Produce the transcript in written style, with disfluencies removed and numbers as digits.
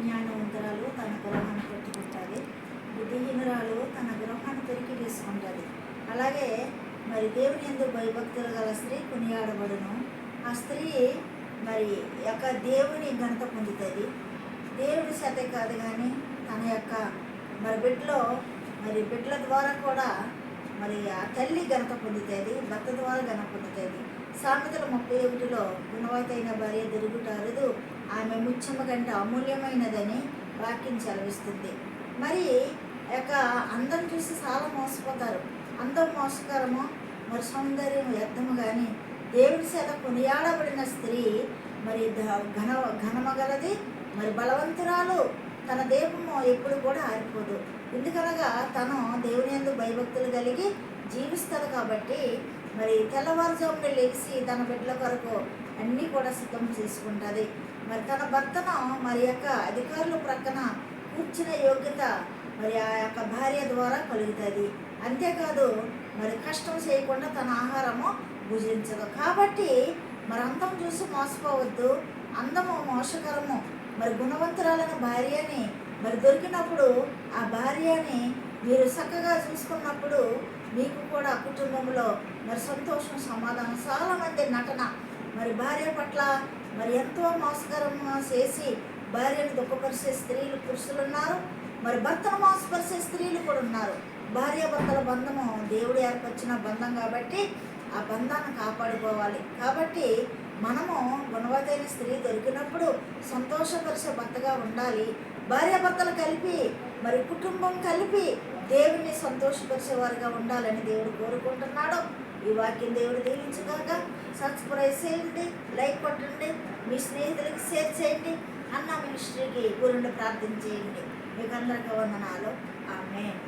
జ్ఞానవంతురాలు తన గృహాన్ని పెట్టుకుంటుంది, బుద్ధిహీనురాలు తన గృహాన్ని పెరికి తీసుకుంటుంది. అలాగే మరి దేవుని యందు భయభక్తులు గల స్త్రీ కొనియాడబడును. ఆ స్త్రీ మరి యొక్క దేవుని ఘనత పొందుతుంది. దేవుడి చేతే కాదు కానీ తన యొక్క మరి బిడ్డల ద్వారా కూడా మరి ఆ తల్లి ఘనత పొందుతుంది, భర్త ద్వారా ఘనత పొందుతుంది. సామెతలు 31లో గుణవతైన భార్య దొరుకుట అరుదు, ఆమె ముత్యము కంటే అమూల్యమైనదని వాక్యం సెలవిస్తుంది. మరి యొక్క అందం చూసి చాలా మోసపోతారు. అందం మోసకరము, మరి సౌందర్యం వ్యర్థము. కానీ దేవుడి చేత కొనియాడబడిన స్త్రీ మరి ఘనమగలది, మరి బలవంతురాలు. తన దీపము ఎప్పుడు కూడా ఆరిపోదు. ఎందుకనగా తను దేవుని యందు భయభక్తులు కలిగి జీవిస్తుంది. కాబట్టి మరి తెల్లవారుజామున లేచి తన బిడ్డల కొరకు అన్నీ కూడా సిద్ధం చేసుకుంటుంది. మరి తన భర్తను మరి యొక్క అధికారుల ప్రక్కన కూర్చునే యోగ్యత మరి ఆ యొక్క భార్య ద్వారా కలుగుతుంది. అంతేకాదు మరి కష్టం చేయకుండా తన ఆహారము భుజించదు. కాబట్టి మరి అందం చూసి మోసపోవద్దు. అందము మోసకరము. మరి గుణవంతురాలైన భార్యని మరి దొరికినప్పుడు ఆ భార్యని మీరు చక్కగా చూసుకున్నప్పుడు మీకు కూడా కుటుంబంలో మరి సంతోషం, సమాధానం. చాలామంది నటన మరి భార్య పట్ల మరి ఎంతో మోసకరం చేసి భార్యను దుఃఖపరిచే స్త్రీలు, పురుషులు ఉన్నారు. మరి భర్తను మోసపరిచే స్త్రీలు కూడా ఉన్నారు. భార్యాభర్తల బంధము దేవుడు ఏర్పరిచిన బంధం కాబట్టి ఆ బంధాన్ని కాపాడుకోవాలి. కాబట్టి మనము గుణవతైన స్త్రీ దొరికినప్పుడు సంతోషపరిచే భర్తగా ఉండాలి. భార్యాభర్తలు కలిపి మరి కుటుంబం కలిపి దేవుని సంతోషపరిచేవారుగా ఉండాలని దేవుడు కోరుకుంటున్నాడు. ఈ వాక్యం దేవుడు దీవించుగాక. సబ్స్క్రైబ్ చేయండి, లైక్ కొట్టండి, మీ స్నేహితులకి షేర్ చేయండి. అన్న మినిస్ట్రీకి గురుండి ప్రార్థన చేయండి. మీకు అందరికీ వందనాలు. ఆమేన్.